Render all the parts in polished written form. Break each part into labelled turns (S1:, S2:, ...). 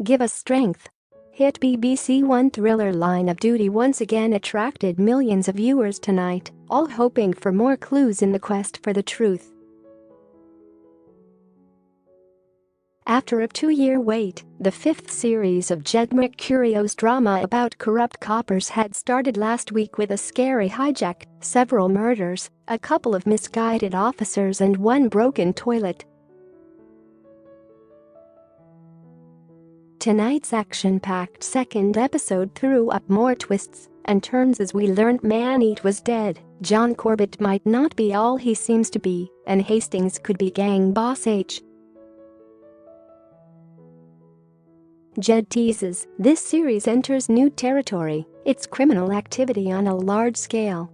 S1: give us strength. Hit BBC One thriller Line of Duty once again attracted millions of viewers tonight, all hoping for more clues in the quest for the truth. After a 2-year wait, the 5th series of Jed Mercurio's drama about corrupt coppers had started last week with a scary hijack, several murders, a couple of misguided officers and one broken toilet. Tonight's action-packed second episode threw up more twists and turns as we learned Maneet was dead, John Corbett might not be all he seems to be, and Hastings could be gang boss H. Jed teases, this series enters new territory, it's criminal activity on a large scale.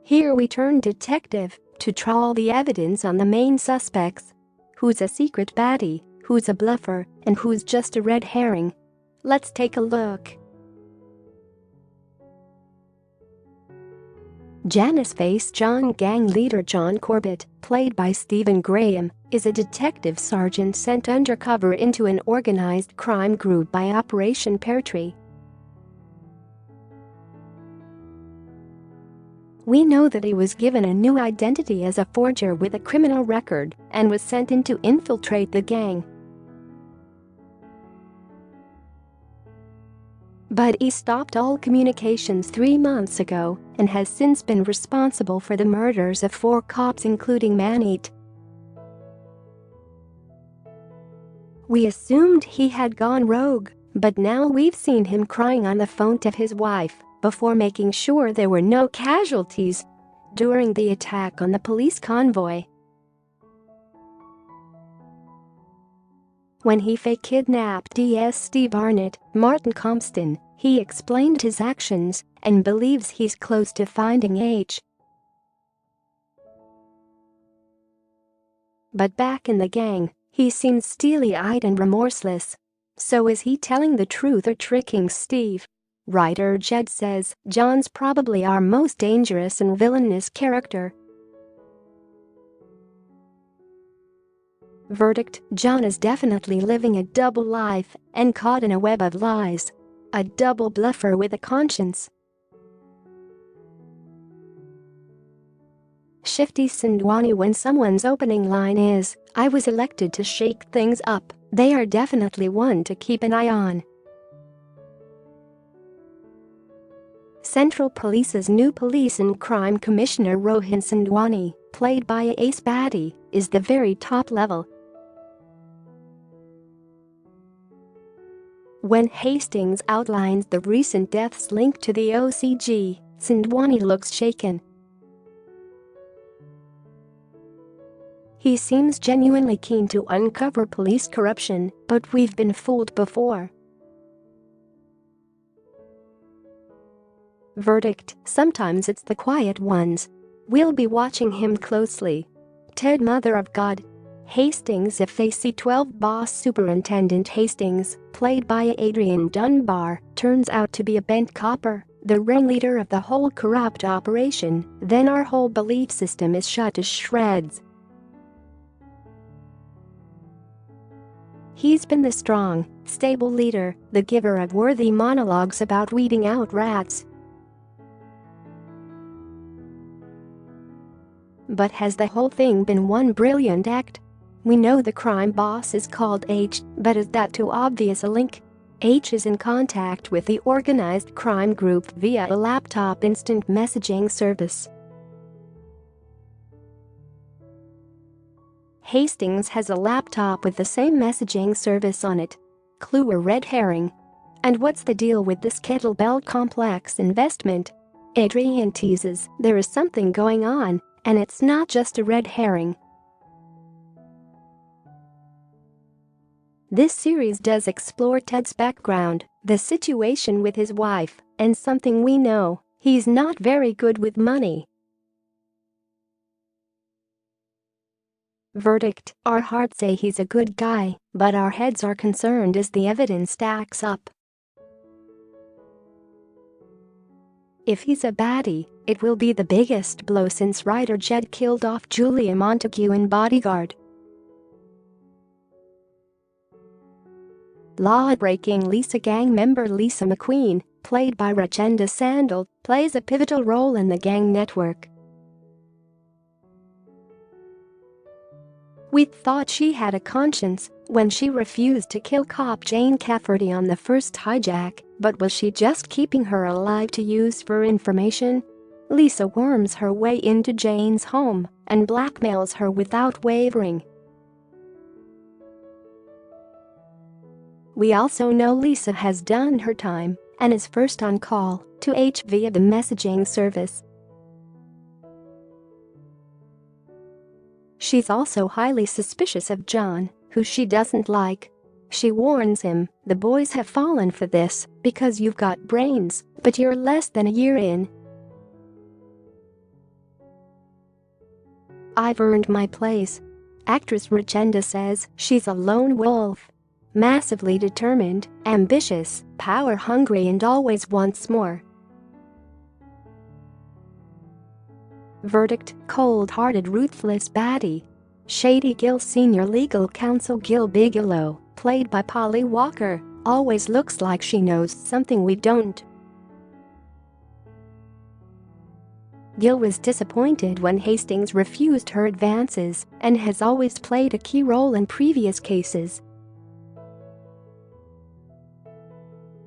S1: Here we turn detective to trawl the evidence on the main suspects. Who's a secret baddie, who's a bluffer, and who's just a red herring? Let's take a look. Janus-faced John Gang leader John Corbett, played by Stephen Graham, is a detective sergeant sent undercover into an organized crime group by Operation Peartree. We know that he was given a new identity as a forger with a criminal record and was sent in to infiltrate the gang. But he stopped all communications 3 months ago and has since been responsible for the murders of 4 cops including Maneet. We assumed he had gone rogue, but now we've seen him crying on the phone to his wife before making sure there were no casualties during the attack on the police convoy. When he fake kidnapped DS Steve Arnott, Martin Compston, he explained his actions and believes he's close to finding H. But back in the gang, he seems steely-eyed and remorseless. So is he telling the truth or tricking Steve? Writer Jed says John's probably our most dangerous and villainous character. Verdict: John is definitely living a double life and caught in a web of lies. A double bluffer with a conscience. Shifty Sindwahni: when someone's opening line is, "I was elected to shake things up," they are definitely one to keep an eye on. Central Police's new police and crime commissioner Rohan Sindwhani, played by Ace Bhatti, is the very top level. When Hastings outlines the recent deaths linked to the OCG, Sindwhani looks shaken. He seems genuinely keen to uncover police corruption, but we've been fooled before. Verdict: sometimes it's the quiet ones. We'll be watching him closely. Ted Mother of God. Hastings If AC-12 boss Superintendent Hastings, played by Adrian Dunbar, turns out to be a bent copper, the ringleader of the whole corrupt operation. Then our whole belief system is shot to shreds. He's been the strong, stable leader, the giver of worthy monologues about weeding out rats. But has the whole thing been one brilliant act? We know the crime boss is called H, but is that too obvious a link? H is in contact with the Organised Crime Group via a laptop instant messaging service. Hastings has a laptop with the same messaging service on it. Clue or red herring? And what's the deal with this Kettle Bell complex investment? Adrian teases there is something going on, and it's not just a red herring. This series does explore Ted's background, the situation with his wife, and something we know: he's not very good with money. Verdict: our hearts say he's a good guy, but our heads are concerned as the evidence stacks up. If he's a baddie, it will be the biggest blow since writer Jed killed off Julia Montague in Bodyguard. Law-breaking Lisa gang member Lisa McQueen, played by Rachenda Sandel, plays a pivotal role in the gang network. We thought she had a conscience when she refused to kill cop Jane Cafferty on the first hijack, but was she just keeping her alive to use for information? Lisa worms her way into Jane's home and blackmails her without wavering. We also know Lisa has done her time and is first on call to H via the messaging service. She's also highly suspicious of John, who she doesn't like. She warns him, "The boys have fallen for this because you've got brains, but you're less than a year in. I've earned my place." Actress Rachenda says she's a lone wolf. Massively determined, ambitious, power-hungry and always wants more. Verdict: cold-hearted, ruthless baddie. Shady Gil Senior Legal Counsel Gil Bigelow, played by Polly Walker, always looks like she knows something we don't. Gil was disappointed when Hastings refused her advances and has always played a key role in previous cases.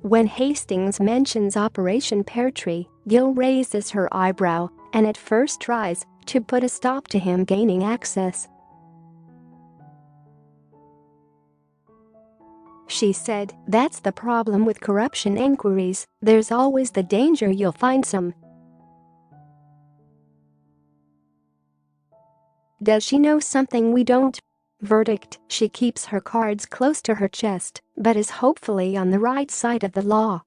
S1: When Hastings mentions Operation Peartree, Gil raises her eyebrow and at first tries to put a stop to him gaining access. She said, "That's the problem with corruption inquiries, there's always the danger you'll find some." Does she know something we don't? Verdict: she keeps her cards close to her chest, but is hopefully on the right side of the law.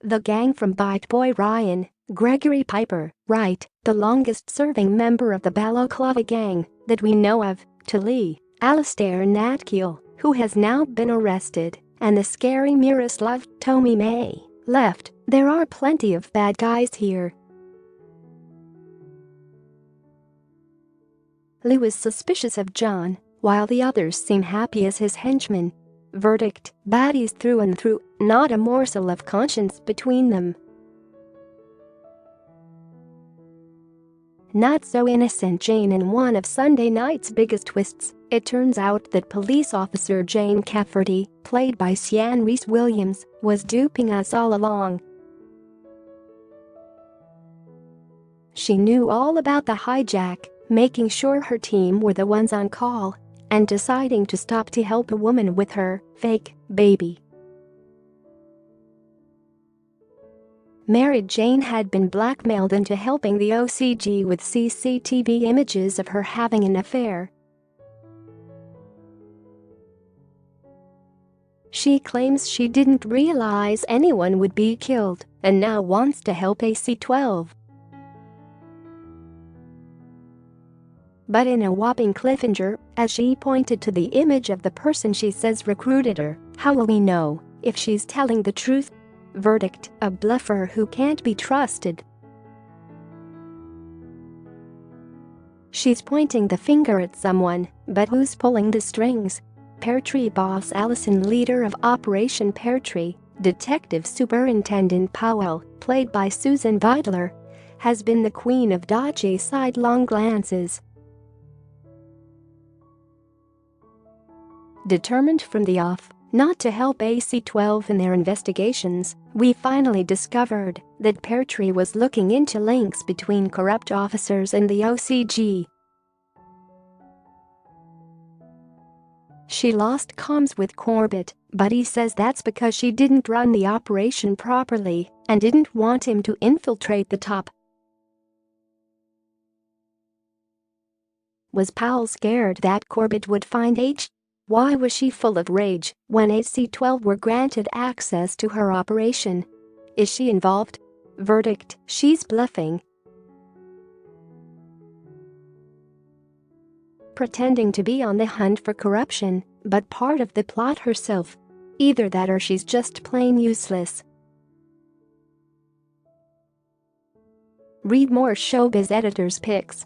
S1: The gang from Bite Boy Ryan, Gregory Piper, Wright, the longest-serving member of the Balaclava gang that we know of, to Lee, Alistair Natkiel, who has now been arrested, and the scary Miroslav Tommy May, left. There are plenty of bad guys here. Lee was suspicious of John, while the others seem happy as his henchmen. Verdict: baddies through and through, not a morsel of conscience between them. Not so innocent Jane. In one of Sunday night's biggest twists, it turns out that police officer Jane Cafferty, played by Sian Reese Williams, was duping us all along. She knew all about the hijack, making sure her team were the ones on call, and deciding to stop to help a woman with her fake baby. Married Jane had been blackmailed into helping the OCG with CCTV images of her having an affair. She claims she didn't realize anyone would be killed and now wants to help AC-12. But in a whopping cliffhanger, as she pointed to the image of the person she says recruited her, how will we know if she's telling the truth? Verdict: a bluffer who can't be trusted. She's pointing the finger at someone, but who's pulling the strings? Peartree boss Allison, leader of Operation Peartree, Detective Superintendent Powell, played by Susan Vidler, has been the queen of dodgy sidelong glances. Determined from the off not to help AC-12 in their investigations, we finally discovered that Peartree was looking into links between corrupt officers and the OCG. She lost comms with Corbett, but he says that's because she didn't run the operation properly and didn't want him to infiltrate the top. Was Powell scared that Corbett would find H? Why was she full of rage when AC-12 were granted access to her operation? Is she involved? Verdict: she's bluffing. Pretending to be on the hunt for corruption, but part of the plot herself. Either that or she's just plain useless. Read more Showbiz Editor's picks.